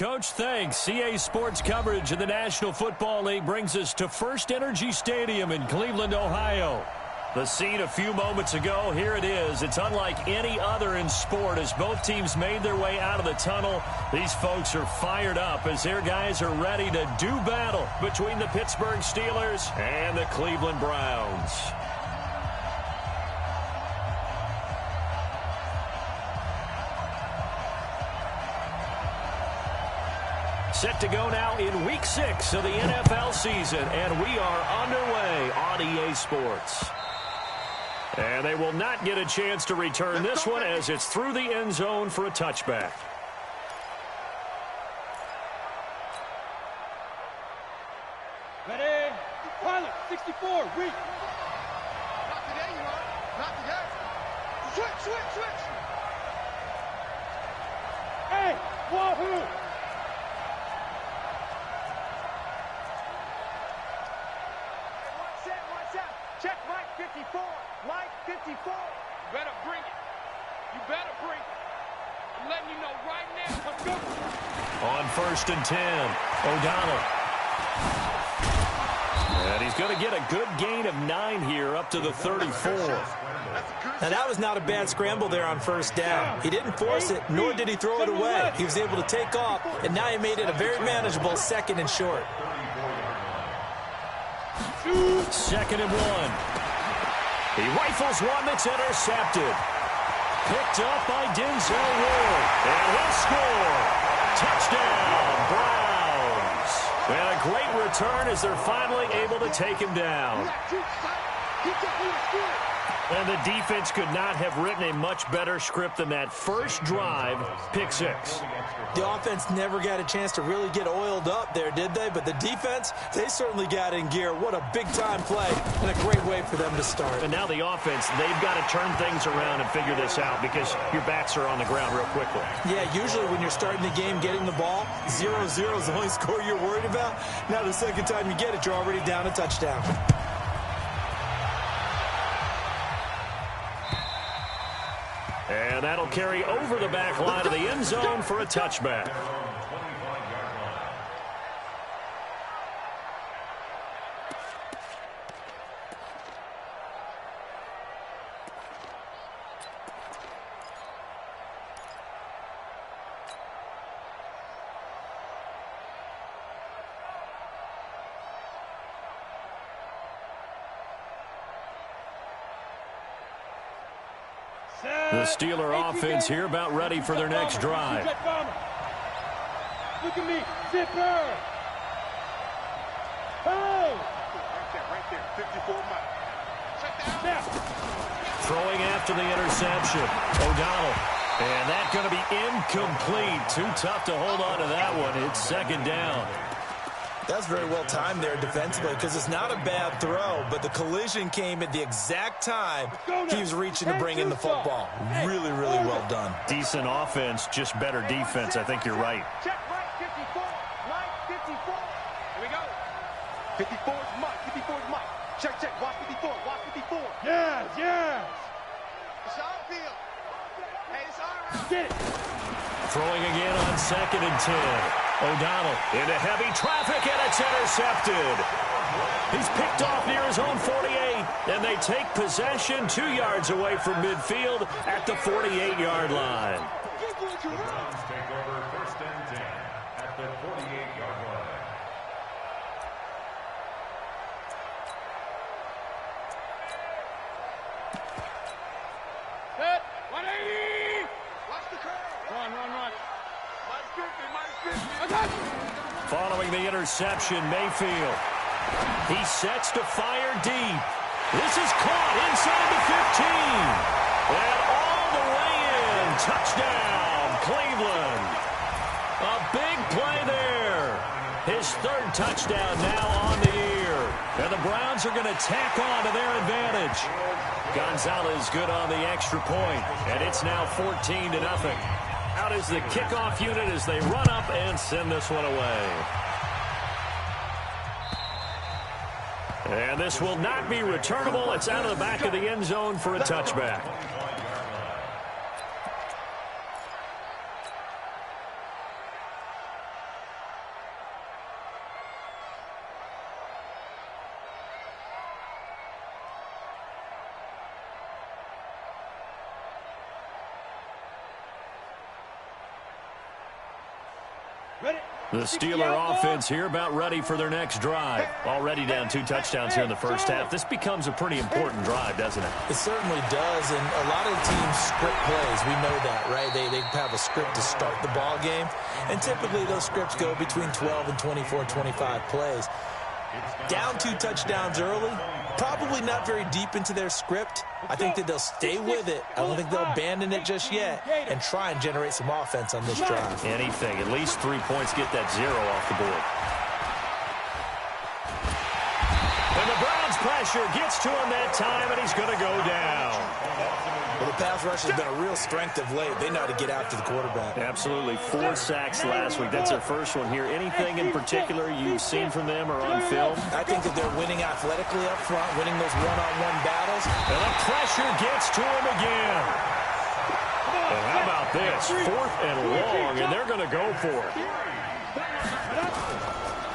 Coach. Thanks. CA Sports coverage of the National Football League brings us to First Energy Stadium in Cleveland, Ohio. The scene a few moments ago, here it is. It's unlike any other in sport as both teams made their way out of the tunnel. These folks are fired up as their guys are ready to do battle between the Pittsburgh Steelers and the Cleveland Browns. Set to go now in Week 6 of the NFL season, and we are underway on EA Sports. And they will not get a chance to return this one as it's through the end zone for a touchback. Ready? Pilot, 64, reach. Not today, you are. Not today. Switch. Hey, wahoo! Watch out. Check Mike 54. Mike 54. You better bring it. You better bring it. I'm letting you know right now. Let's go. On 1st and 10, O'Donnell. And he's going to get a good gain of 9 here up to the 34. Now, that was not a bad scramble there on 1st down. He didn't force it, nor did he throw it away. He was able to take off, and now he made it a very manageable 2nd and short. 2nd and 1. He rifles one that's intercepted. Picked up by Denzel Ward. And he'll score. Touchdown, Browns. And a great return as they're finally able to take him down. And the defense could not have written a much better script than that first drive, pick 6. The offense never got a chance to really get oiled up there, did they? But the defense, they certainly got in gear. What a big-time play and a great way for them to start. And now the offense, they've got to turn things around and figure this out because your backs are on the ground real quickly. Yeah, usually when you're starting the game, getting the ball, 0-0 is the only score you're worried about. Now the second time you get it, you're already down a touchdown. And that'll carry over the back line of the end zone for a touchback. The Steeler offense here about ready for their next drive. Look at me, zipper. Oh! Right there, 54 Mike. Check Now. Throwing after the interception, O'Donnell. And that's going to be incomplete. Too tough to hold on to that one. It's 2nd down. That's very well timed there defensively because it's not a bad throw, but the collision came at the exact time he was reaching to bring in the football. Really, really well done. Decent offense, just better defense. I think you're right. Check Mike 54. Mike 54. Here we go. 54 is Mike. 54 is Mike. Check. Watch 54. Watch 54. Yes. It's our field. Hey, it's all right. Get it. Throwing again on 2nd and 10. O'Donnell into heavy traffic, and it's intercepted. He's picked off near his own 48, and they take possession 2 yards away from midfield at the 48-yard line. Browns take over 1st and 10 at the 48-yard line. Set. 180. Watch the curve. Run. Mike 50. Following the interception, Mayfield. He sets to fire deep. This is caught inside the 15. And all the way in. Touchdown, Cleveland. A big play there. His 3rd touchdown now on the year. And the Browns are going to tack on to their advantage. Gonzalez good on the extra point. And it's now 14-0. Out is the kickoff unit as they run up and send this one away. And this will not be returnable. It's out of the back of the end zone for a touchback. The Steeler offense here about ready for their next drive. Already down 2 touchdowns here in the first half. This becomes a pretty important drive, doesn't it? It certainly does, and a lot of teams script plays. We know that, right? They have a script to start the ball game, and typically those scripts go between 12 and 24, 25 plays. Down 2 touchdowns early, probably not very deep into their script. I think that they'll stay with it. I don't think they'll abandon it just yet and try and generate some offense on this drive. Anything. At least 3 points, get that 0 off the board. And the Browns pressure gets to him that time, and he's going to go down. Well, the pass rush has been a real strength of late. They know how to get after the quarterback. Absolutely. 4 sacks last week. That's their first one here. Anything in particular you've seen from them or on film? I think that they're winning athletically up front, winning those one-on-one battles. And the pressure gets to him again. And how about this? 4th and long, and they're going to go for it.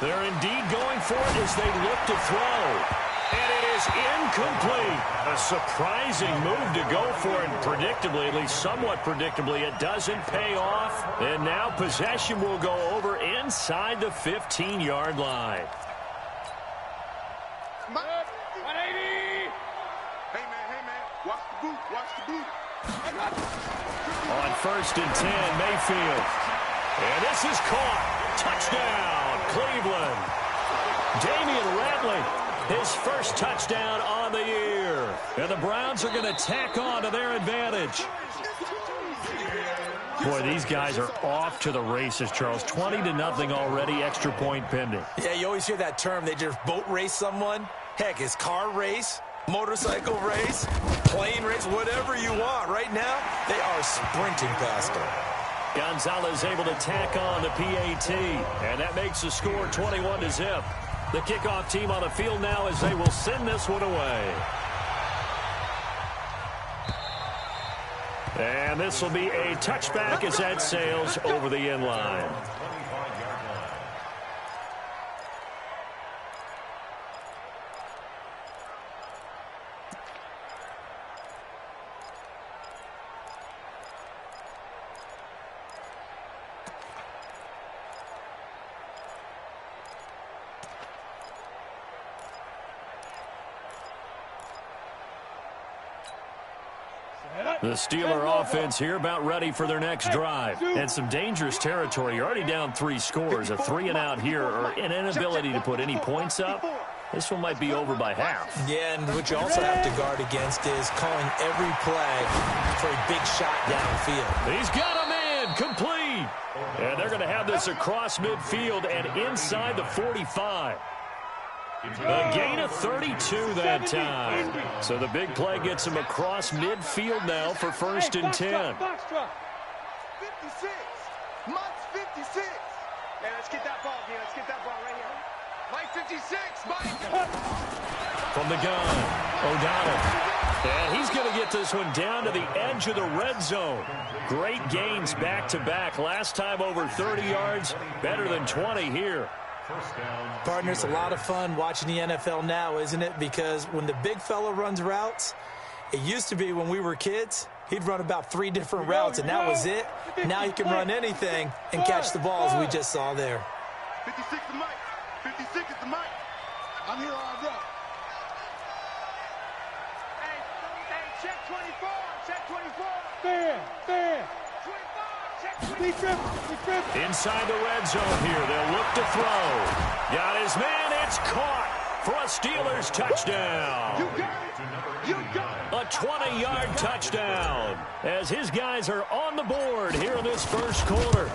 They're indeed going for it as they look to throw. And it is incomplete. A surprising move to go for it. Predictably, at least somewhat predictably, it doesn't pay off. And now possession will go over inside the 15-yard line. 180. Hey, man. Watch the boot. Watch the boot. On 1st and 10, Mayfield. And this is caught. Touchdown, Cleveland. Damian Ratley. His first touchdown on the year. And the Browns are going to tack on to their advantage. Boy, these guys are off to the races, Charles. 20-0 already, extra point pending. Yeah, you always hear that term. They just boat race someone. Heck, it's car race, motorcycle race, plane race, whatever you want. Right now, they are sprinting past them. Gonzalez able to tack on the PAT. And that makes the score 21-0. The kickoff team on the field now as they will send this one away. And this will be a touchback as that sails over the end line. The Steeler offense here about ready for their next drive. And some dangerous territory. You're already down 3 scores. A 3-and-out here or an inability to put any points up. This one might be over by half. Yeah, and what you also have to guard against is calling every play for a big shot downfield. He's got a man complete. And they're going to have this across midfield and inside the 45. A gain of 32 that time. So the big play gets him across midfield now for 1st and 10. 56. Mike's 56. Hey, let's get that ball, D. Let's get that ball right here. Mike 56, Mike. From the gun, O'Donnell. And he's going to get this one down to the edge of the red zone. Great gains back-to-back. Last time over 30 yards, better than 20 here. Partner, it's a lot of fun watching the NFL now, isn't it? Because when the big fella runs routes, it used to be when we were kids, he'd run about 3 different routes, and that was it. Now he can run anything and catch the ball, as we just saw there. 56 is Mike. 56 is the Mike. I'm here all day. Hey, check 24. Check 24. Stand. 25. Check 24. Inside the red zone here. They'll look to throw. Got his man. It's caught for a Steelers touchdown. You got it. You got it. A 20-yard touchdown as his guys are on the board here in this first quarter.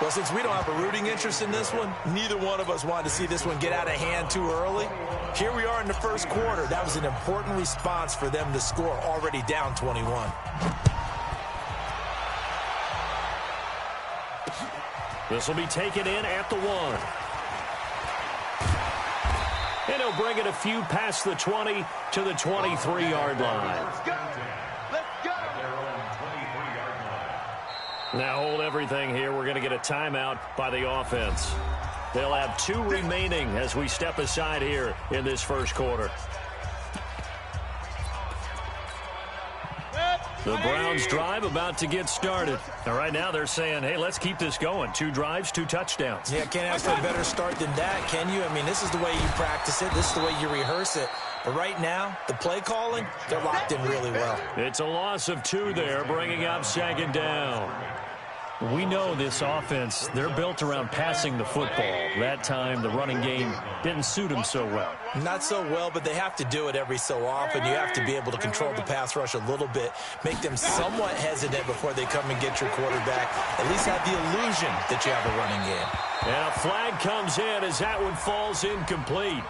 Well, since we don't have a rooting interest in this one, neither one of us wanted to see this one get out of hand too early. Here we are in the first quarter. That was an important response for them to score, already down 21. This will be taken in at the 1. And he'll bring it a few past the 20 to the 23-yard line. Let's go. Let's go. Now hold everything here. We're going to get a timeout by the offense. They'll have 2 remaining as we step aside here in this first quarter. The Browns drive about to get started. And right now they're saying, hey, let's keep this going. 2 drives, 2 touchdowns. Yeah, can't ask for a better start than that, can you? I mean, this is the way you practice it. This is the way you rehearse it. But right now, the play calling, they're locked in really well. It's a loss of 2 there, bringing up 2nd down. We know this offense, they're built around passing the football. That time, the running game didn't suit them so well. Not so well, but they have to do it every so often. You have to be able to control the pass rush a little bit, make them somewhat hesitant before they come and get your quarterback. At least have the illusion that you have a running game. And a flag comes in as that one falls incomplete.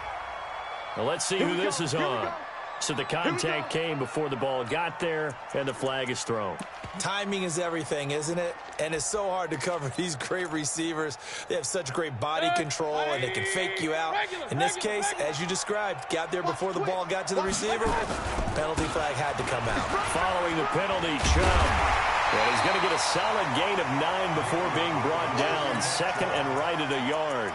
Well, let's see who this is on. So the contact came before the ball got there, and the flag is thrown. Timing is everything, isn't it? And it's so hard to cover these great receivers. They have such great body control, and they can fake you out. In this case, as you described, got there before the ball got to the receiver. Penalty flag had to come out. Following the penalty, Chubb. Well, he's going to get a solid gain of 9 before being brought down. 2nd and right at a yard.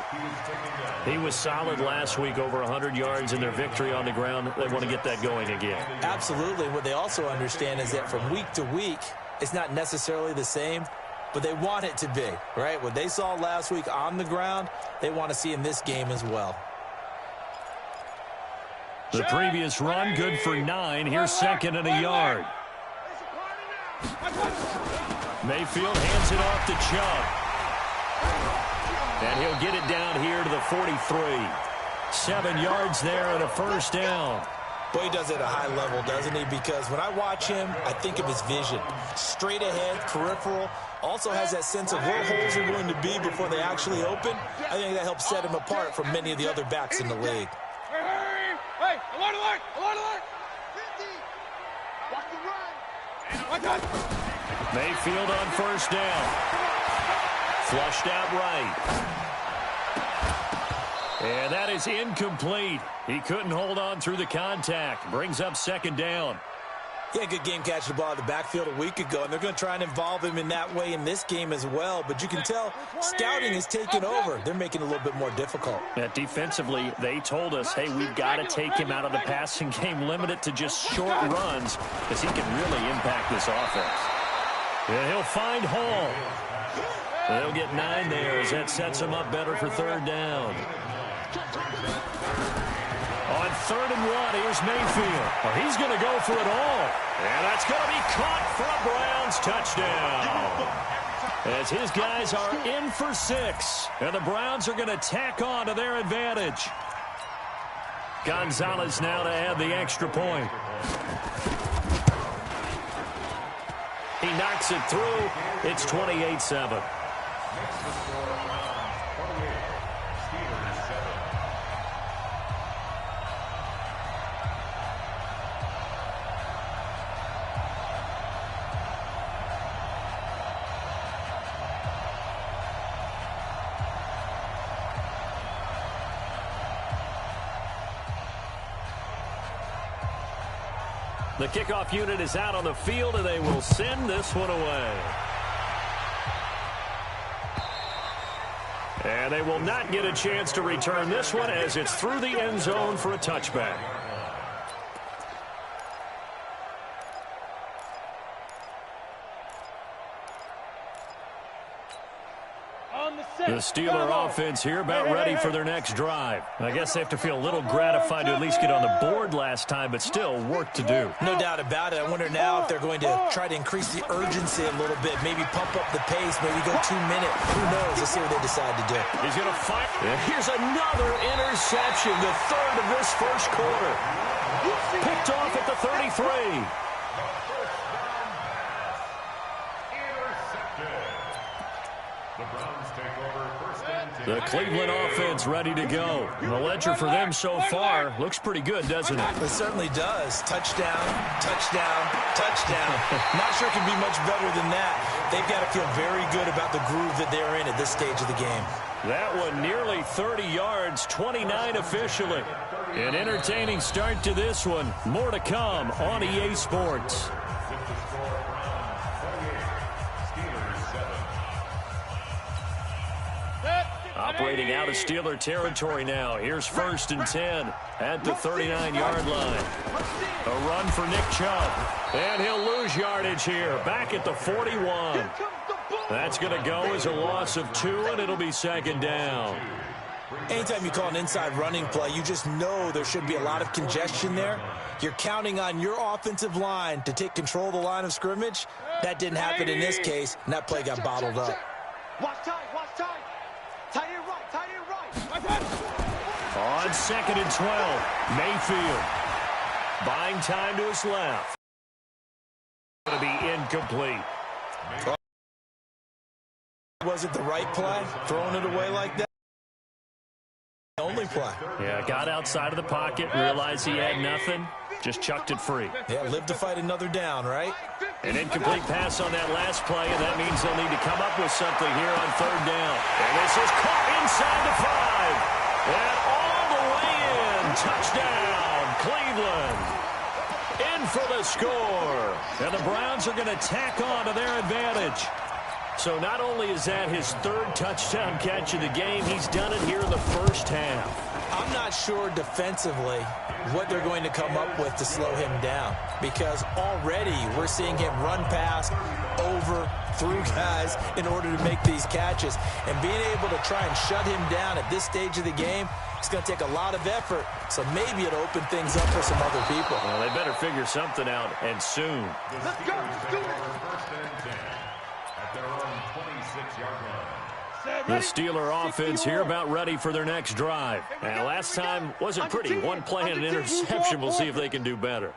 He was solid last week, over 100 yards in their victory on the ground. They want to get that going again. Absolutely. What they also understand is that from week to week, it's not necessarily the same, but they want it to be, right? What they saw last week on the ground, they want to see in this game as well. The previous run, good for 9. Here's 2nd and a yard. Mayfield hands it off to Chubb. And he'll get it down here to the 43. 7 yards there and a 1st down. Boy, he does it at a high level, doesn't he? Because when I watch him, I think of his vision. Straight ahead, peripheral. Also has that sense of where holes are going to be before they actually open. I think that helps set him apart from many of the other backs in the league. Hey, alert, alert, alert, alert. 50. Watch the run. Watch out. Mayfield on 1st down. Flushed out right. And that is incomplete. He couldn't hold on through the contact. Brings up 2nd down. He had a good game catching the ball in the backfield a week ago, and they're going to try and involve him in that way in this game as well. But you can tell scouting has taken over. They're making it a little bit more difficult. Defensively, they told us, hey, we've got to take him out of the passing game, limit it to just short runs, because he can really impact this offense. And he'll find Hall. They'll get 9 there as that sets him up better for 3rd down. On 3rd and 1, here's Mayfield. Well, he's going to go for it all. And that's going to be caught for a Browns touchdown. As his guys are in for 6. And the Browns are going to tack on to their advantage. Gonzalez now to add the extra point. He knocks it through. It's 28-7. The kickoff unit is out on the field, and they will send this one away. And they will not get a chance to return this one as it's through the end zone for a touchback. The Steeler offense here about ready for their next drive. I guess they have to feel a little gratified to at least get on the board last time, but still work to do. No doubt about it. I wonder now if they're going to try to increase the urgency a little bit, maybe pump up the pace, maybe go 2 minutes. Who knows? Let's see what they decide to do. He's going to fight. And here's another interception, the 3rd of this 1st quarter. Picked off at the 33. The Cleveland offense ready to go. The ledger for them so far looks pretty good, doesn't it? It certainly does. Touchdown, touchdown, touchdown. Not sure it can be much better than that. They've got to feel very good about the groove that they're in at this stage of the game. That one nearly 30 yards, 29 officially. An entertaining start to this one. More to come on EA Sports. Operating out of Steeler territory now. Here's 1st and 10 at the 39-yard line. A A run for Nick Chubb. And he'll lose yardage here. Back at the 41. That's going to go as a loss of 2, and it'll be second down. Anytime you call an inside running play, you just know there should be a lot of congestion there. You're counting on your offensive line to take control of the line of scrimmage. That didn't happen in this case, and that play got bottled up. Watch time, watch time. Tight end right, tight end right. On 2nd and 12, Mayfield. Buying time to his left. Going to be incomplete. Was it the right play, throwing it away like that? Only play. Yeah, got outside of the pocket, realized he had nothing, just chucked it free. Yeah, live to fight another down, right? An incomplete pass on that last play, and that means they'll need to come up with something here on 3rd down. And this is caught inside the 5. And all the way in. Touchdown, Cleveland. In for the score. And the Browns are going to tack on to their advantage. So not only is that his 3rd touchdown catch of the game, he's done it here in the first half. I'm not sure defensively what they're going to come up with to slow him down, because already we're seeing him run past, over, through guys in order to make these catches. And being able to try and shut him down at this stage of the game, it's going to take a lot of effort. So maybe it'll open things up for some other people. Well, they better figure something out, and soon. Let's go, let's do it. First and 10 at their own 26-yard line. The Steeler offense here about ready for their next drive. And last time wasn't pretty. One play and an interception. We'll see if they can do better.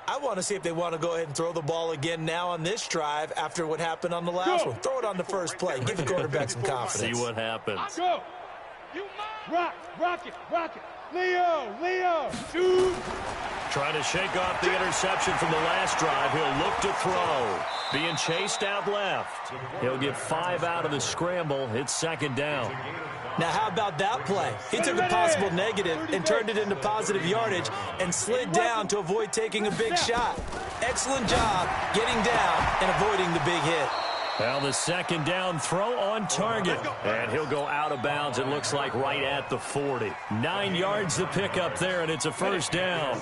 I want to see if they want to go ahead and throw the ball again now on this drive after what happened on the last one. Throw it on the first play. Give the quarterback some confidence. See what happens. Go. Rock, rock it, rock it. Leo, shoot. Trying to shake off the interception from the last drive. He'll look to throw. Being chased out left. He'll get 5 out of the scramble. It's 2nd down. Now, how about that play? He took a possible negative and turned it into positive yardage and slid down to avoid taking a big shot. Excellent job getting down and avoiding the big hit. Well, the 2nd down throw on target. And he'll go out of bounds, it looks like, right at the 40. 9 yards to pick up there, and it's a first down.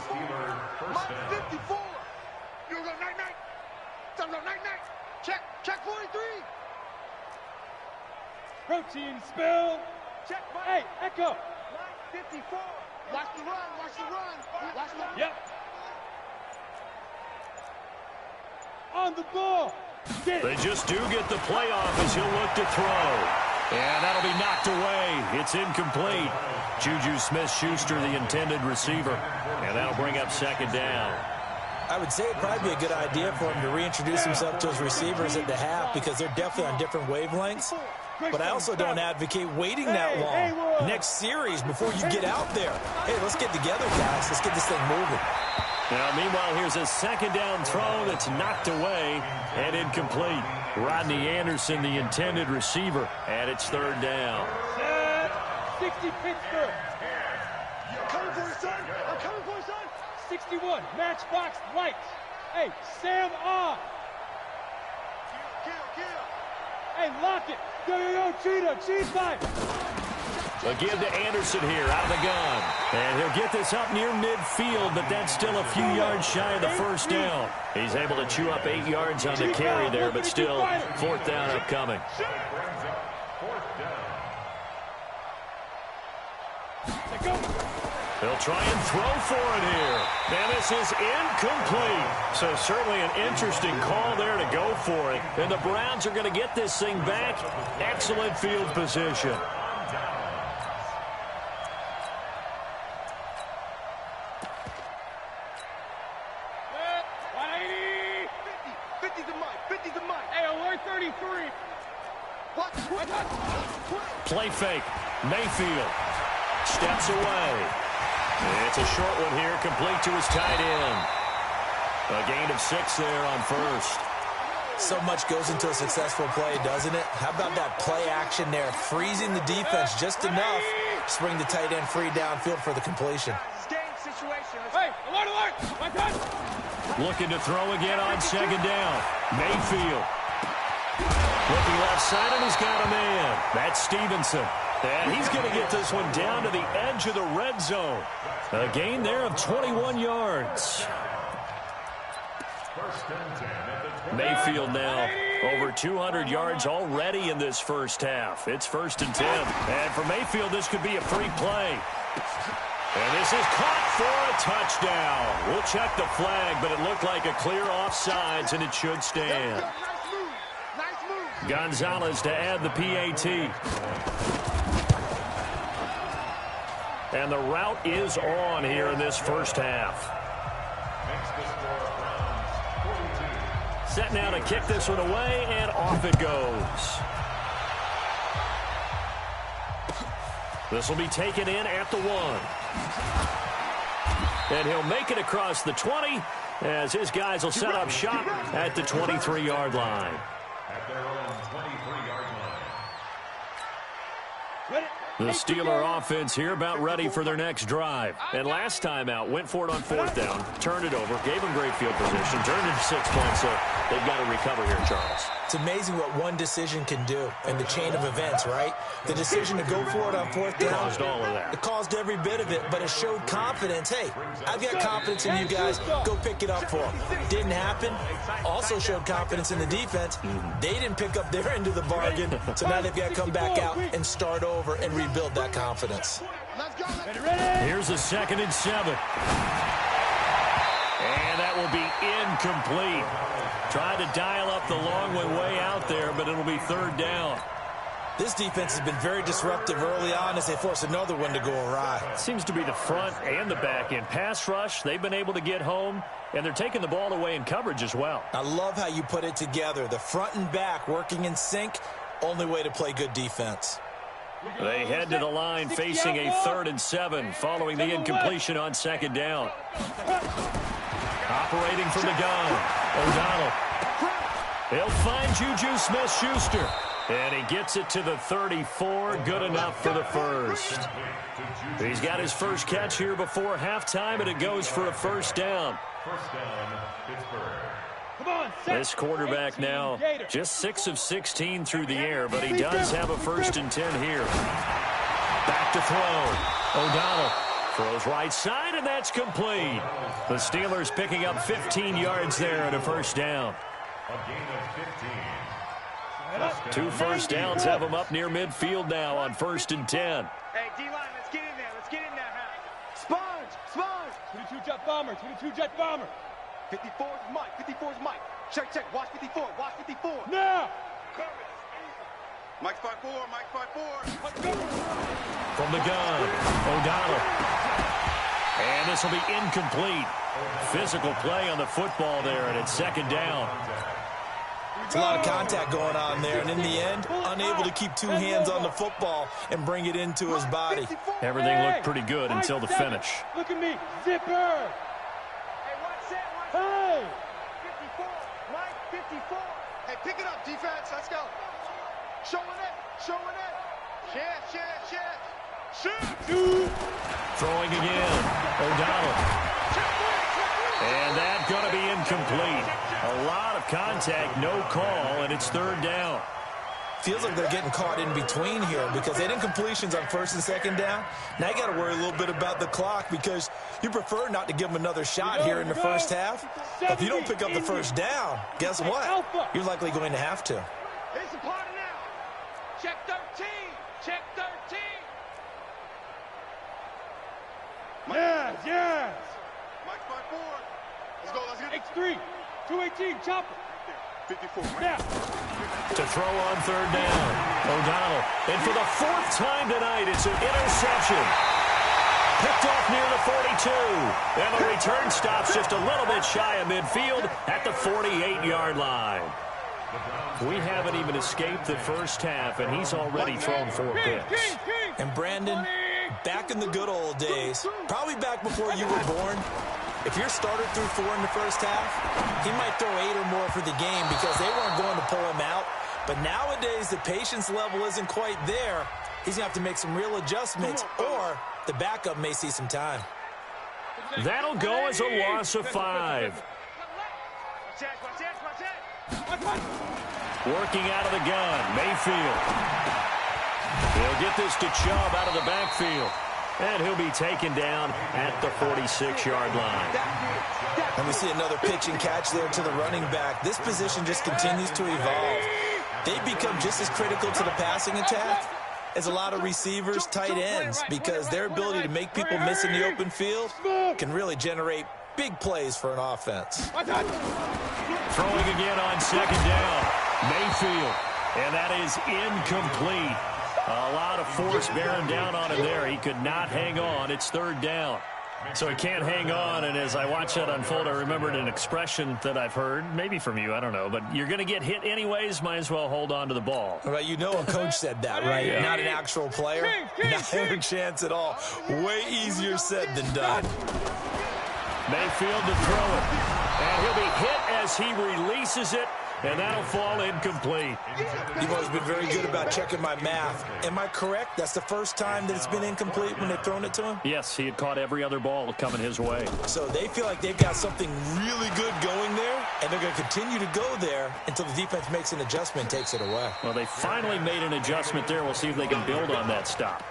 Mike 54. You go night-night. Night-night. Check 43. Protein spill. Check, Mike. Hey, Echo. Mike 54. Watch the run, watch the run. Watch the run. Yep. On the ball. They just do get the play off as he'll look to throw. And that'll be knocked away. It's incomplete. Juju Smith-Schuster, the intended receiver. And that'll bring up 2nd down. I would say it'd probably be a good idea for him to reintroduce himself to his receivers at the half, because they're definitely on different wavelengths. But I also don't advocate waiting that long. Next series before you get out there. Hey, let's get together, guys. Let's get this thing moving. Now, meanwhile, here's a 2nd down throw that's knocked away and incomplete. Rodney Anderson, the intended receiver, and it's 3rd down. 60 Pittsburgh. I'm coming for you, son. I'm coming for you, son. 61 Matchbox Lights. Hey, Sam on. Kill. Hey, lock it. Yo, Cheetah, cheese fight. A give to Anderson here out of the gun. And he'll get this up near midfield, but that's still a few yards shy of the first down. He's able to chew up 8 yards on the carry there, but still 4th down upcoming. They'll try and throw for it here. And this is incomplete. So certainly an interesting call there to go for it. And the Browns are going to get this thing back. Excellent field position. Play fake. Mayfield steps away. It's a short one here, complete to his tight end. A gain of 6 there on first. So much goes into a successful play, doesn't it? How about that play action there? Freezing the defense just enough to bring the tight end free downfield for the completion. Hey, alert! My God! Looking to throw again on 2nd down. Mayfield. Looking left side, and he's got a man. That's Stevenson. And he's going to get this one down to the edge of the red zone. A gain there of 21 yards. First and 10 at the 20. Mayfield now over 200 yards already in this first half. It's first and 10. And for Mayfield, this could be a free play. And this is caught for a touchdown. We'll check the flag, but it looked like a clear offsides, and it should stand. Gonzalez to add the PAT. And the route is on here in this first half. Set now to kick this one away, and off it goes. This will be taken in at the 1. And he'll make it across the 20 as his guys will set up shop at the 23-yard line. At their own 23-yard line. The Steeler offense here about ready for their next drive. And last time out, went for it on 4th down, turned it over, gave them great field position, turned it to 6 points, so they've got to recover here, Charles. It's amazing what one decision can do in the chain of events, right? The decision to go for it on 4th down. Caused all of that. It caused every bit of it, but it showed confidence. Hey, I've got confidence in you guys. Go pick it up for them. Didn't happen. Also showed confidence in the defense. They didn't pick up their end of the bargain, so now they've got to come back out and start over and rebuild that confidence. Here's a 2nd and 7. And that will be incomplete. Tried to dial up the long one way out there, but it'll be 3rd down. This defense has been very disruptive early on as they force another one to go awry. Seems to be the front and the back end. Pass rush, they've been able to get home, and they're taking the ball away in coverage as well. I love how you put it together. The front and back working in sync, only way to play good defense. They head to the line facing a 3rd and 7 following the incompletion on 2nd down. Operating from the gun, O'Donnell. He'll find Juju Smith-Schuster. And he gets it to the 34. Good enough for the first. He's got his first catch here before halftime, and it goes for a 1st down. First down, Pittsburgh. This quarterback now just 6 of 16 through the air, but he does have a 1st and 10 here. Back to throw. O'Donnell throws right side, and that's complete. The Steelers picking up 15 yards there and a 1st down. A gain of 15. 2 first downs have them up near midfield now on 1st and 10. Hey, D-line, let's get in there. Let's get in there, Sponge! 22 jet bomber, 22 jet bomber. 54's Mike, 54's Mike. Check, watch 54, watch 54. Now! Mike's 5-4, Mike's 5-4. From the gun, O'Donnell. And this will be incomplete. Physical play on the football there, and it's 2nd down. It's a lot of contact going on there, and in the end, unable to keep 2 hands on the football and bring it into his body. Everything looked pretty good until the finish. Look at me, zipper. Hey, watch that, Hey! 54, Mike, 54. Hey, pick it up, defense, let's go. Showing it. Shoot. Throwing again, O'Donnell. And that's going to be incomplete. A lot of contact, no call, and it's 3rd down. Feels like they're getting caught in between here because they had incompletions on 1st and 2nd down. Now you got to worry a little bit about the clock because you prefer not to give them another shot here in the first half. But if you don't pick up the 1st down, guess what? You're likely going to have to. Here's the party now. Check 13. Yes. Mike's 5-4. Let's go. X3, 218, chopper. 54. Now. To throw on 3rd down, O'Donnell. And for the 4th time tonight, it's an interception. Picked off near the 42. And the return stops just a little bit shy of midfield at the 48-yard line. We haven't even escaped the first half, and he's already thrown 4 picks. And Brandon, back in the good old days, probably back before you were born, if your starter threw 4 in the first half, he might throw 8 or more for the game because they weren't going to pull him out. But nowadays, the patience level isn't quite there. He's going to have to make some real adjustments, or the backup may see some time. That'll go as a loss of 5. Working out of the gun, Mayfield. He'll get this to Chubb out of the backfield. And he'll be taken down at the 46-yard line. And we see another pitch and catch there to the running back. This position just continues to evolve. They become just as critical to the passing attack as a lot of receivers, tight ends, because their ability to make people miss in the open field can really generate big plays for an offense. Throwing again on second down. Mayfield. And that is incomplete. A lot of force bearing down on him there. He could not hang on. It's third down. So he can't hang on, and as I watch that unfold, I remembered an expression that I've heard, maybe from you, I don't know, but you're going to get hit anyways, might as well hold on to the ball. Right, you know a coach said that, right? Yeah. Not an actual player. Not a chance at all. Way easier said than done. Mayfield to throw it. And he'll be hit as he releases it, and that'll fall incomplete. You've always been very good about checking my math. Am I correct? That's the first time that it's been incomplete when they've thrown it to him? Yes, he had caught every other ball coming his way. So they feel like they've got something really good going there, and they're going to continue to go there until the defense makes an adjustment and takes it away. Well, they finally made an adjustment there. We'll see if they can build on that stop.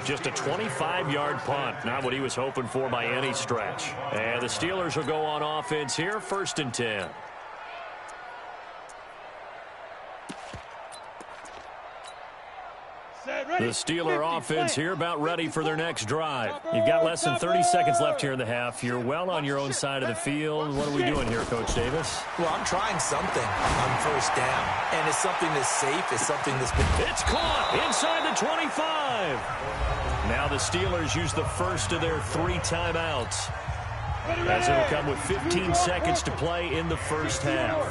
Just a 25-yard punt, not what he was hoping for by any stretch. And the Steelers will go on offense here, 1st and 10. The Steeler offense here about ready for their next drive. You've got less than 30 seconds left here in the half. You're well on your own side of the field. What are we doing here, Coach Davis? Well, I'm trying something on first down, and it's something that's safe. It's something that's been... It's caught inside the 25. Now the Steelers use the first of their 3 timeouts, as it'll come with 15 seconds to play in the first half.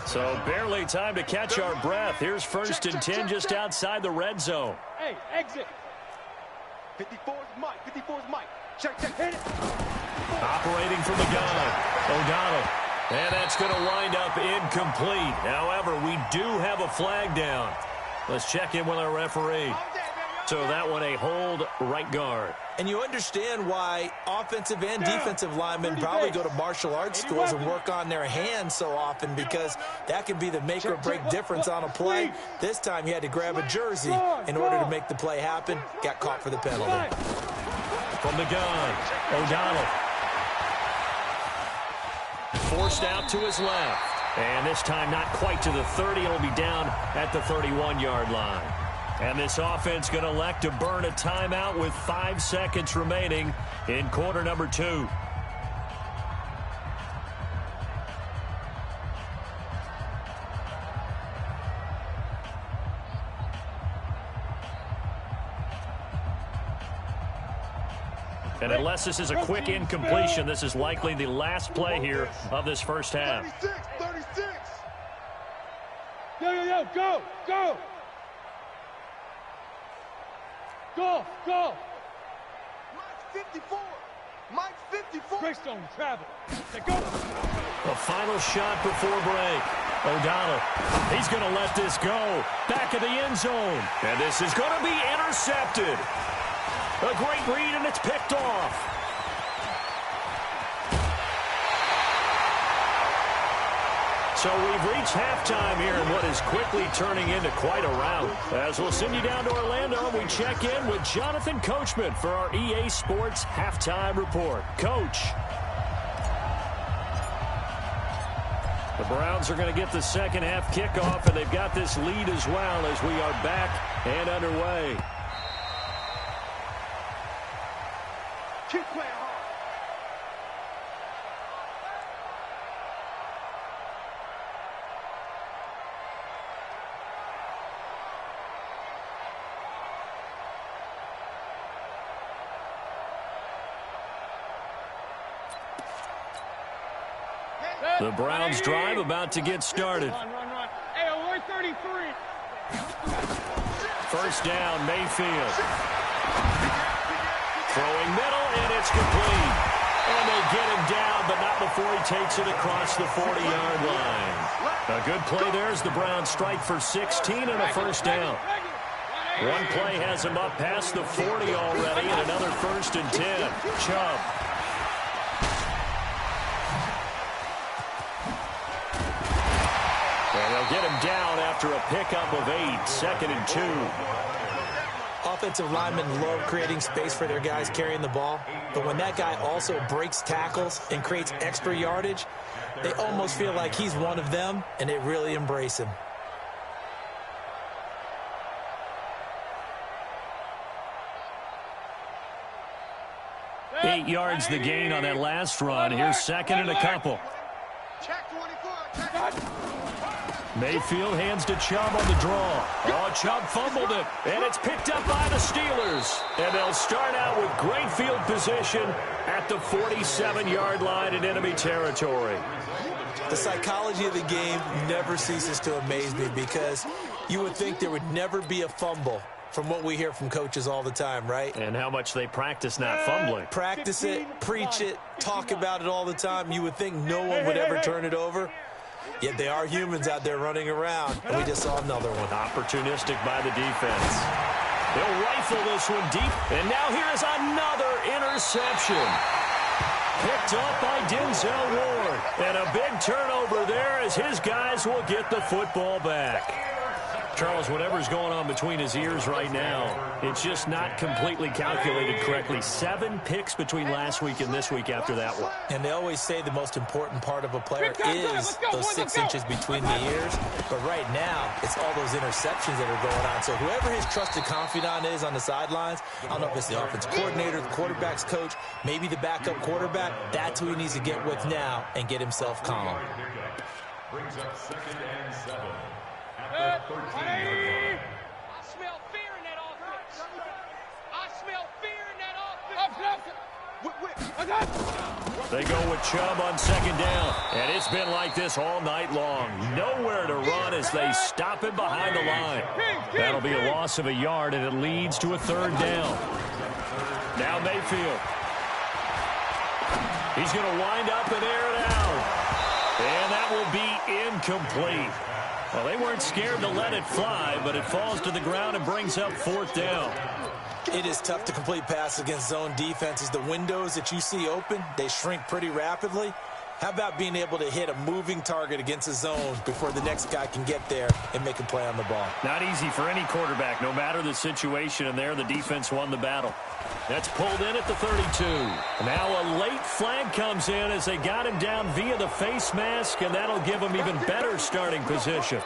So barely time to catch our breath. Here's 1st and 10 just outside the red zone. Hey, exit. 54's Mike. 54's Mike. Check, hit it. Operating from the gun, O'Donnell. And that's going to wind up incomplete. However, we do have a flag down. Let's check in with our referee. So that one a hold, right guard. And you understand why offensive and defensive linemen probably go to martial arts schools and work on their hands so often, because that can be the make or break difference on a play. This time he had to grab a jersey in order to make the play happen. Got caught for the penalty. From the gun, O'Donnell. Forced out to his left. And this time not quite to the 30. It'll be down at the 31-yard line. And this offense going to elect to burn a timeout with 5 seconds remaining in quarter number 2. And unless this is a quick incompletion, this is likely the last play here of this first half. 36. Yo, go. Go. Mike's 54. Mike's 54. Greystone travel. Go. The final shot before break. O'Donnell, he's going to let this go. Back of the end zone. And this is going to be intercepted. A great read, and it's picked off. So we've reached halftime here in what is quickly turning into quite a rout. As we'll send you down to Orlando, we check in with Jonathan Coachman for our EA Sports Halftime Report. Coach. The Browns are going to get the second half kickoff, and they've got this lead as well as we are back and underway. Keep playing hard. The Browns drive about to get started. Run. Hey, 133. First down, Mayfield. Throwing middle, and it's complete. And they get him down, but not before he takes it across the 40-yard line. A good play there as the Browns strike for 16 and a first down. One play has him up past the 40 already, and another 1st and 10. Chubb. And they'll get him down after a pickup of 8, 2nd and 2. offensive linemen love creating space for their guys carrying the ball, but when that guy also breaks tackles and creates extra yardage, they almost feel like he's one of them, and they really embrace him. Eight yards the gain on that last run. Here's second and a couple. Check 24. Check. Mayfield hands to Chubb on the draw. Oh, Chubb fumbled it, and it's picked up by the Steelers. And they'll start out with great field position at the 47-yard line in enemy territory. The psychology of the game never ceases to amaze me because you would think there would never be a fumble from what we hear from coaches all the time, right? And how much they practice not fumbling. Practice it, preach it, talk about it all the time. You would think no one would ever turn it over. Yet they are humans out there running around, and we just saw another one. Opportunistic by the defense. They'll rifle this one deep, and now here is another interception. Picked up by Denzel Ward. And a big turnover there as his guys will get the football back. Charles, whatever's going on between his ears right now, it's just not completely calculated correctly. 7 picks between last week and this week after that one. And they always say the most important part of a player is those 6 inches between the ears. But right now, it's all those interceptions that are going on. So whoever his trusted confidant is on the sidelines, I don't know if it's the offensive coordinator, the quarterback's coach, maybe the backup quarterback, that's who he needs to get with now and get himself calm. Brings up 2nd and 7. I smell fear in that offense. I smell fear in that offense. They go with Chubb on 2nd down. And it's been like this all night long. Nowhere to run as they stop him behind the line. That'll be a loss of a yard, and it leads to a 3rd down. Now Mayfield. He's going to wind up and air it out. And that will be incomplete. Well, they weren't scared to let it fly, but it falls to the ground and brings up 4th down. It is tough to complete passes against zone defenses. The windows that you see open, they shrink pretty rapidly. How about being able to hit a moving target against a zone before the next guy can get there and make a play on the ball? Not easy for any quarterback, no matter the situation, and there the defense won the battle. That's pulled in at the 32. Now a late flag comes in as they got him down via the face mask, and that'll give him even better starting position.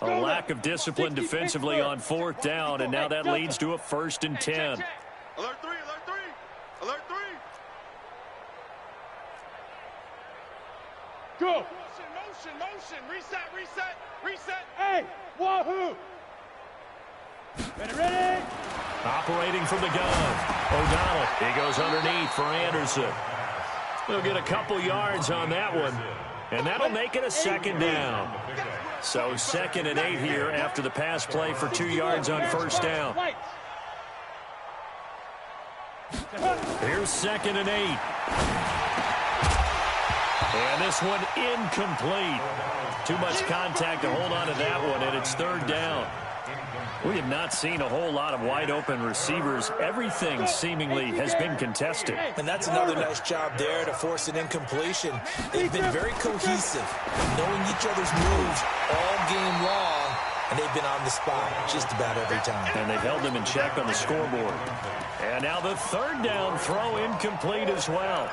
A lack of discipline defensively on 4th down, and now that leads to a 1st and 10. Alert 3, alert 3, alert 3. Go. Motion. Reset. Hey, wahoo. Ready. Operating from the gun. O'Donnell, he goes underneath for Anderson. He'll get a couple yards on that one, and that'll make it a 2nd down. So 2nd and 8 here after the pass play for 2 yards on 1st down. Here's 2nd and 8. And this one incomplete. Too much contact to hold on to that one, and it's 3rd down. We have not seen a whole lot of wide-open receivers. Everything seemingly has been contested. And that's another nice job there to force an incompletion. They've been very cohesive, knowing each other's moves all game long, and they've been on the spot just about every time. And they've held them in check on the scoreboard. And now the 3rd down throw incomplete as well.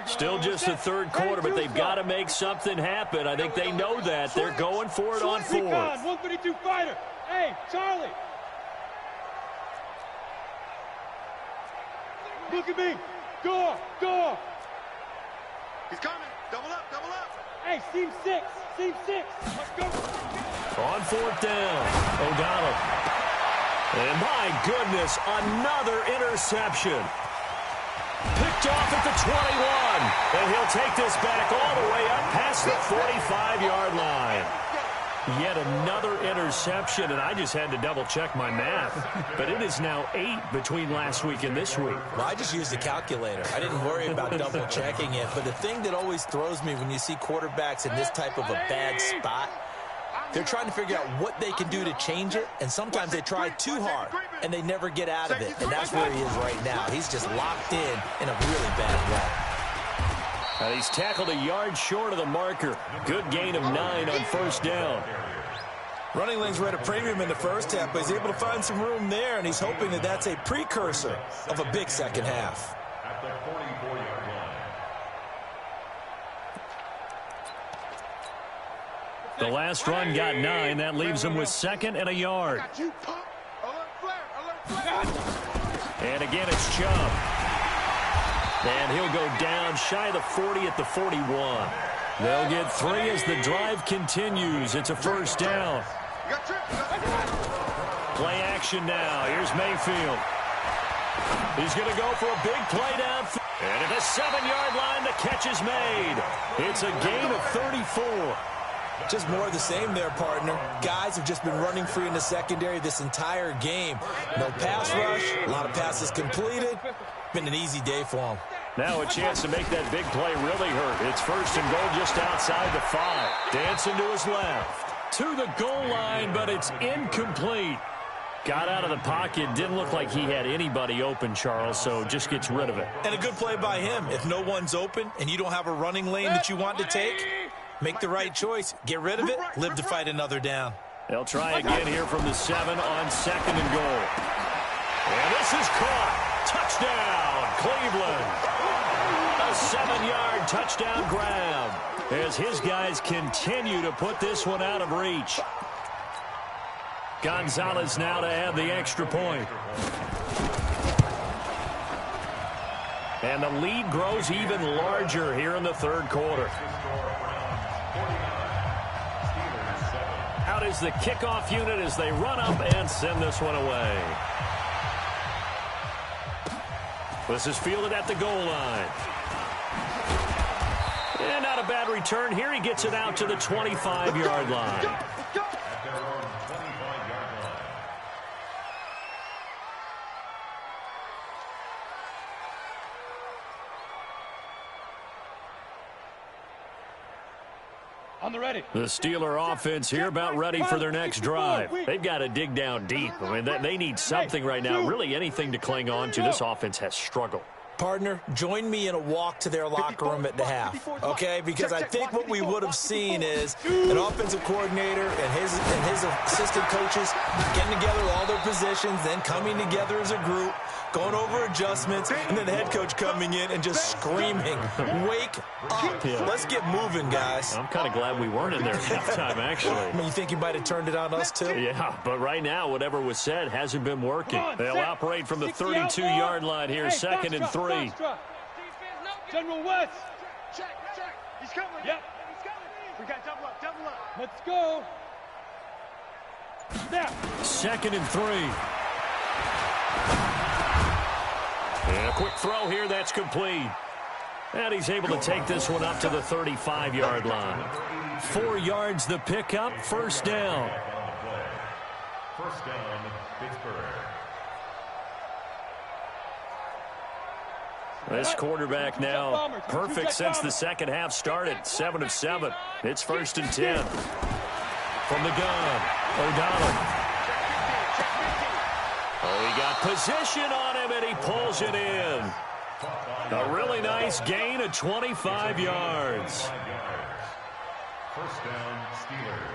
Still just the 3rd quarter, but they've got to make something happen. I think they know that. They're going for it on 4th. 132 fighter. Hey, Charlie. Look at me. Go. He's coming. Double up. Hey, seam 6. Let's go. On 4th down, O'Donnell. And my goodness, another interception. Picked off at the 21. And he'll take this back all the way up past the 45-yard line. Yet another interception, and I just had to double-check my math. But it is now 8 between last week and this week. Well, I just used a calculator. I didn't worry about double-checking it. But the thing that always throws me when you see quarterbacks in this type of a bad spot, they're trying to figure out what they can do to change it, and sometimes they try too hard, and they never get out of it. And that's where he is right now. He's just locked in a really bad way. And he's tackled a yard short of the marker. Good gain of 9 on first down. Running lanes were at a premium in the first half, but he's able to find some room there, and he's hoping that that's a precursor of a big second half. At the 44-yard line. The last run got 9. That leaves him with 2nd and a yard. And again, it's Chubb. And he'll go down shy of the 40 at the 41. They'll get 3 as the drive continues. It's a first down. Play action now. Here's Mayfield. He's going to go for a big play downfield. And at the 7-yard line, the catch is made. It's a gain of 34. Just more of the same there, partner. Guys have just been running free in the secondary this entire game. No pass rush, a lot of passes completed. Been an easy day for him. Now a chance to make that big play really hurt. It's first and goal just outside the 5. Dancing to his left. To the goal line, but it's incomplete. Got out of the pocket. Didn't look like he had anybody open, Charles, so just gets rid of it. And a good play by him. If no one's open and you don't have a running lane that you want to take, make the right choice. Get rid of it. Live to fight another down. They'll try again here from the 7 on 2nd and goal. And this is caught. Touchdown, Cleveland. A 7-yard touchdown grab as his guys continue to put this one out of reach. Gonzalez now to add the extra point. And the lead grows even larger here in the third quarter. Out is the kickoff unit as they run up and send this one away. This is fielded at the goal line. And not a bad return here. He gets it out to the 25-yard line. On the ready. The Steeler offense here about ready for their next drive. They've got to dig down deep. I mean, they need something right now, really anything to cling on to. This offense has struggled. Partner, join me in a walk to their locker room at the half, okay? Because I think what we would have seen is an offensive coordinator and his assistant coaches getting together all their positions, then coming together as a group, going over adjustments, and then the head coach coming in and just screaming, wake up. Yeah. Let's get moving, guys. I'm kind of glad we weren't in there at halftime, actually. I mean, you think you might have turned it on us, too? Yeah, but right now, whatever was said hasn't been working. They'll operate from the 32-yard line here, 2nd and 3. General West. Check. He's coming. Yep. He's coming. We got double up. Let's go. Snap. 2nd and 3. And a quick throw here, that's complete. And he's able to take this one up to the 35-yard line. 4 yards the pickup, first down. First down, Pittsburgh. This quarterback now perfect since the second half started. 7 of 7. It's 1st and 10. From the gun, O'Donnell. Oh, he got position on him, and he pulls it in. A really nice gain of 25 yards. First down, Steelers.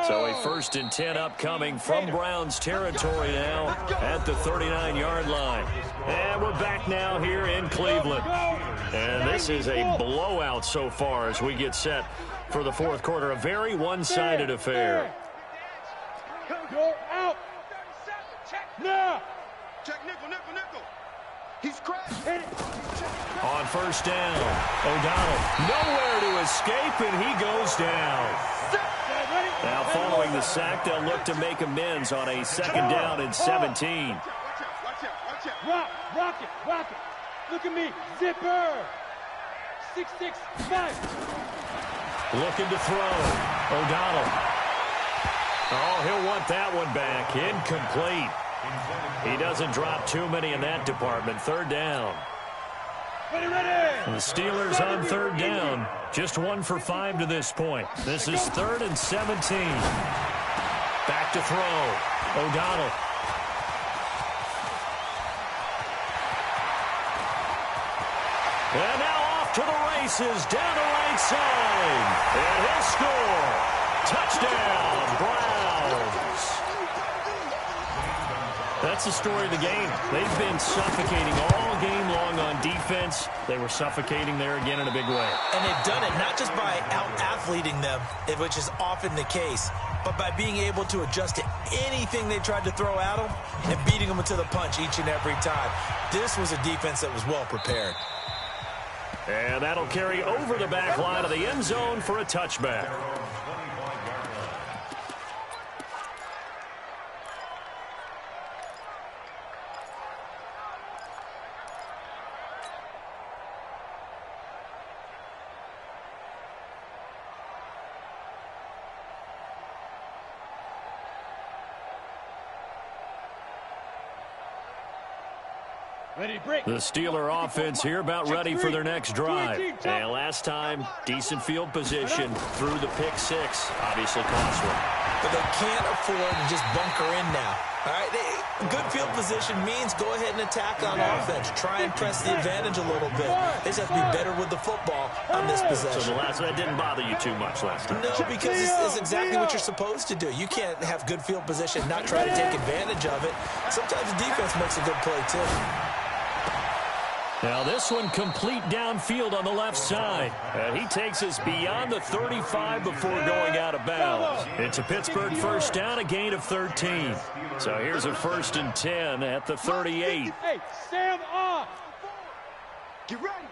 So a 1st and 10 upcoming from Browns territory now at the 39-yard line. And we're back now here in Cleveland. And this is a blowout so far as we get set for the fourth quarter. A very one-sided affair. You're out. Now. Check nickel. He's crashed. On first down, O'Donnell nowhere to escape, and he goes down. Now following the sack, they'll look to make amends on a 2nd down and 17. Watch out. Rock it. Look at me. Zipper. 6'6", 5. Looking to throw. O'Donnell. Oh, he'll want that one back. Incomplete. He doesn't drop too many in that department. Third down. Ready. The Steelers on third down. Just 1 for 5 to this point. This is 3rd and 17. Back to throw. O'Donnell. And now off to the races down the right side. And he'll score. Touchdown, Browns. That's the story of the game. They've been suffocating all game long on defense. They were suffocating there again in a big way. And they've done it not just by out-athleting them, which is often the case, but by being able to adjust to anything they tried to throw at them and beating them to the punch each and every time. This was a defense that was well prepared. And that'll carry over the back line of the end zone for a touchback. Ready, break. The Steeler offense here about ready for their next drive. And last time, decent field position through the pick six. Obviously cost one. But they can't afford to just bunker in now. All right, good field position means go ahead and attack on offense. Try and press the advantage a little bit. They just have to be better with the football on this possession. So the last one didn't bother you too much last time? No, because it's exactly what you're supposed to do. You can't have good field position, not try to take advantage of it. Sometimes the defense makes a good play, too. Now this one complete downfield on the left side. And he takes us beyond the 35 before going out of bounds. It's a Pittsburgh first down, a gain of 13. So here's a 1st and 10 at the 38. Hey, stand off. Get ready.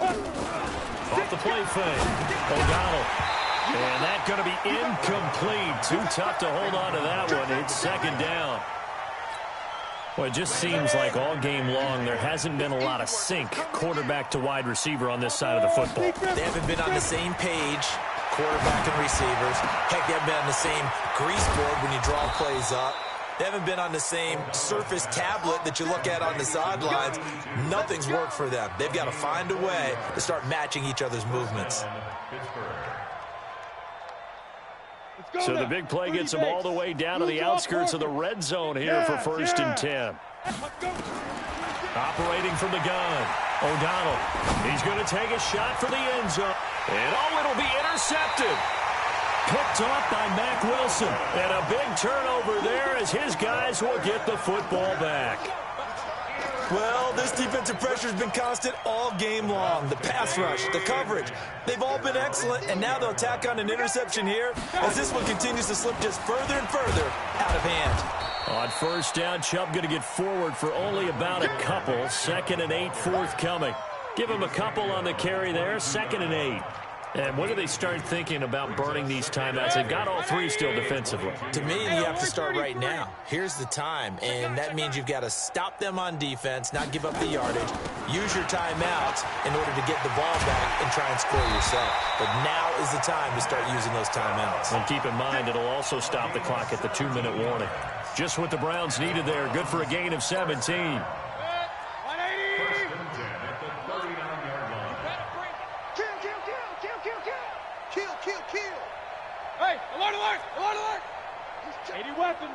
Off the play fake. O'Donnell. And that's going to be incomplete. Too tough to hold on to that one. It's 2nd down. Well, it just seems like all game long there hasn't been a lot of sync quarterback to wide receiver on this side of the football. They haven't been on the same page, quarterback and receivers. Heck, they haven't been on the same grease board when you draw plays up. They haven't been on the same surface tablet that you look at on the sidelines. Nothing's worked for them. They've got to find a way to start matching each other's movements. So the big play gets him all the way down to the outskirts of the red zone here for 1st and 10. Operating from the gun, O'Donnell. He's going to take a shot for the end zone. And it'll be intercepted. Picked off by Mack Wilson. And a big turnover there as his guys will get the football back. Well, this defensive pressure has been constant all game long. The pass rush, the coverage, they've all been excellent, and now they'll tack on an interception here as this one continues to slip just further and further out of hand. On 1st down, Chubb going to get forward for only about a couple. 2nd and 8 forthcoming. Give him a couple on the carry there. 2nd and 8. And when do they start thinking about burning these timeouts? They've got all 3 still defensively. To me, you have to start right now. Here's the time, and that means you've got to stop them on defense, not give up the yardage, use your timeouts in order to get the ball back and try and score yourself. But now is the time to start using those timeouts. And keep in mind, it'll also stop the clock at the 2-minute warning. Just what the Browns needed there. Good for a gain of 17. Hey, alert! 80 weapons.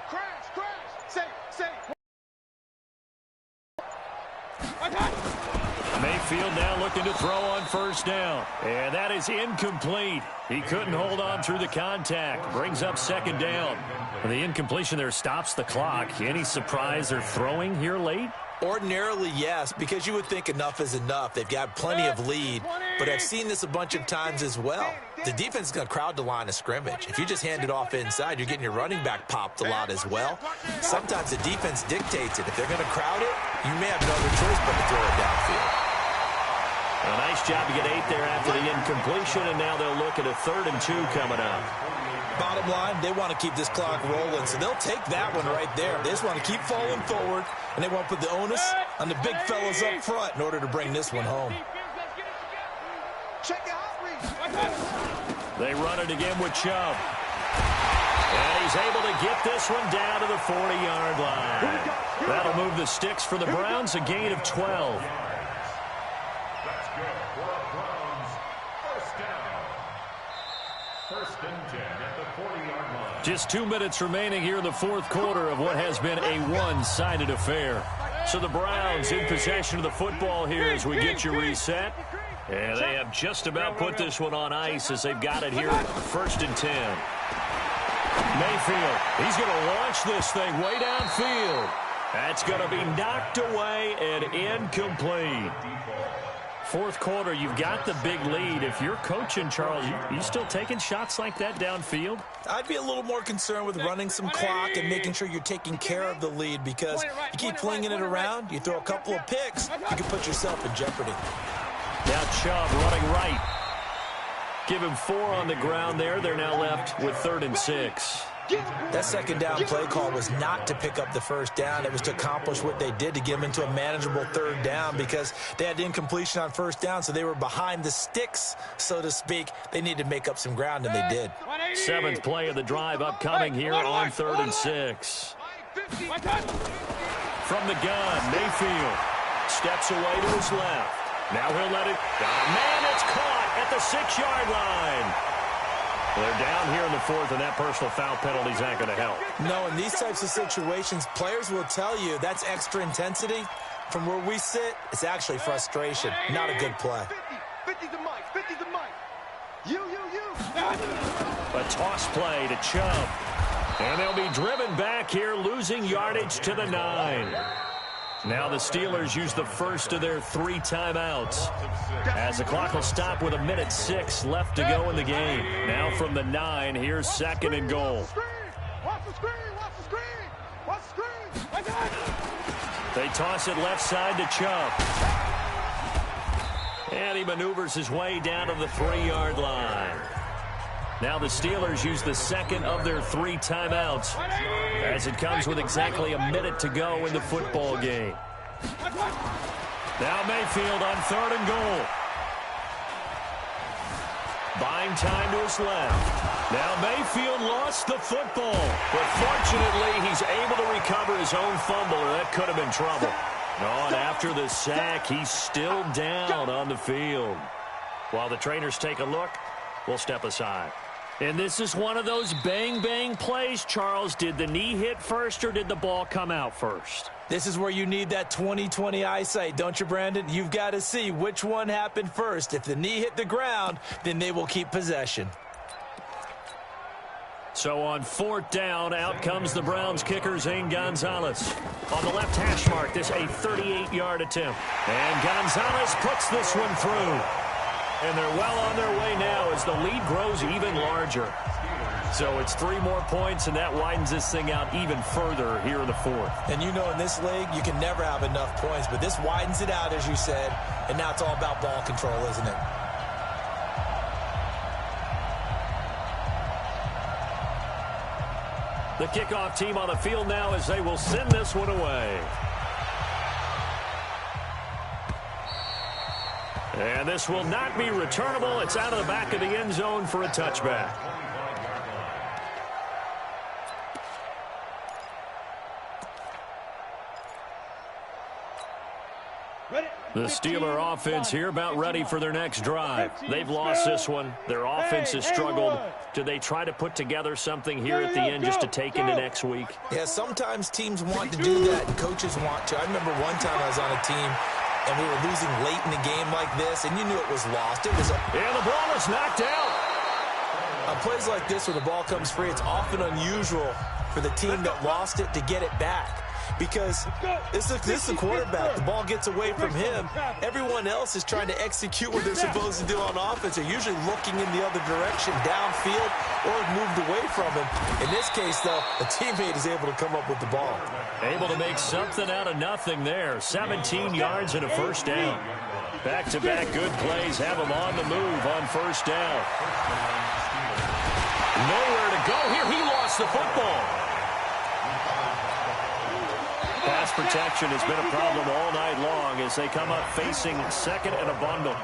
Crash. Say. Mayfield now looking to throw on 1st down. And that is incomplete. He couldn't hold on through the contact. Brings up 2nd down. And the incompletion there stops the clock. Any surprise they're throwing here late? Ordinarily, yes, because you would think enough is enough. They've got plenty of lead, but I've seen this a bunch of times as well. The defense is going to crowd the line of scrimmage. If you just hand it off inside, you're getting your running back popped a lot as well. Sometimes the defense dictates it. If they're going to crowd it, you may have no other choice but to throw it downfield. A nice job to get 8 there after the incompletion, and now they'll look at a 3rd and 2 coming up. Bottom line, they want to keep this clock rolling, so they'll take that one right there. They just want to keep falling forward, and they want to put the onus on the big fellas up front in order to bring this one home. Check it out, They run it again with Chubb. And he's able to get this one down to the 40-yard line. That'll move the sticks for the Browns, a gain of 12. That's good for a Browns first down. First and 10 at the 40-yard line. Just 2 minutes remaining here in the fourth quarter of what has been a one-sided affair. So the Browns in possession of the football here as we get you reset. And they have just about put this one on ice as they've got it here, first and 10. Mayfield, he's going to launch this thing way downfield. That's going to be knocked away and incomplete. Fourth quarter, you've got the big lead. If you're coaching, Charles, you still taking shots like that downfield? I'd be a little more concerned with running some clock and making sure you're taking care of the lead, because you keep flinging it around, you throw a couple of picks, you can put yourself in jeopardy. Now Chubb running right. Give him 4 on the ground there. They're now left with 3rd and 6. That second down play call was not to pick up the first down. It was to accomplish what they did, to get them into a manageable 3rd down, because they had incompletion on first down, so they were behind the sticks, so to speak. They needed to make up some ground, and they did. 7th play of the drive upcoming here on 3rd and 6. From the gun, Mayfield steps away to his left. Now he'll let it. Man, it's caught at the 6-yard line. They're down here in the 4th, and that personal foul penalty is not going to help. No, in these types of situations, players will tell you that's extra intensity. From where we sit, it's actually frustration, not a good play. 50 to Mike, 50 to Mike. You. A toss play to Chubb. And they'll be driven back here, losing yardage to the 9. Now the Steelers use the first of their 3 timeouts, as the clock will stop with 1:06 left to go in the game. Now from the 9, here's 2nd and goal. Watch the screen. They toss it left side to Chubb. And he maneuvers his way down to the 3-yard line. Now the Steelers use the second of their 3 timeouts, as it comes with exactly 1 minute to go in the football game. Now Mayfield on 3rd and goal. Buying time to his left. Now Mayfield lost the football, but fortunately he's able to recover his own fumble, or that could have been trouble. Oh, and after the sack, he's still down on the field. While the trainers take a look, we'll step aside. And this is one of those bang-bang plays, Charles. Did the knee hit first, or did the ball come out first? This is where you need that 20/20 eyesight, don't you, Brandon? You've got to see which one happened first. If the knee hit the ground, then they will keep possession. So on 4th down, out comes the Browns kicker, Zane Gonzalez. On the left hash mark, this a 38-yard attempt. And Gonzalez puts this one through. And they're well on their way now as the lead grows even larger. So it's 3 more points, and that widens this thing out even further here in the 4th. And you know, in this league, you can never have enough points, but this widens it out, as you said, and now it's all about ball control, isn't it? The kickoff team on the field now as they will send this one away. And this will not be returnable. It's out of the back of the end zone for a touchback. The Steeler offense here about ready for their next drive. They've lost this one. Their offense has struggled. Do they try to put together something here at the end just to take into next week? Yeah, sometimes teams want to do that and coaches want to. I remember one time I was on a team and we were losing late in the game like this, and you knew it was lost. It was and the ball is knocked out. On plays like this where the ball comes free, it's often unusual for the team that lost it to get it back. Because this is a quarterback. The ball gets away from him. Everyone else is trying to execute what they're supposed to do on offense. They're usually looking in the other direction, downfield, or moved away from him. In this case, though, a teammate is able to come up with the ball. Able to make something out of nothing there. 17 yards and a first down. Back-to-back good plays have them on the move on first down. Nowhere to go here. He lost the football. Pass protection has been a problem all night long as they come up facing second and a bundle.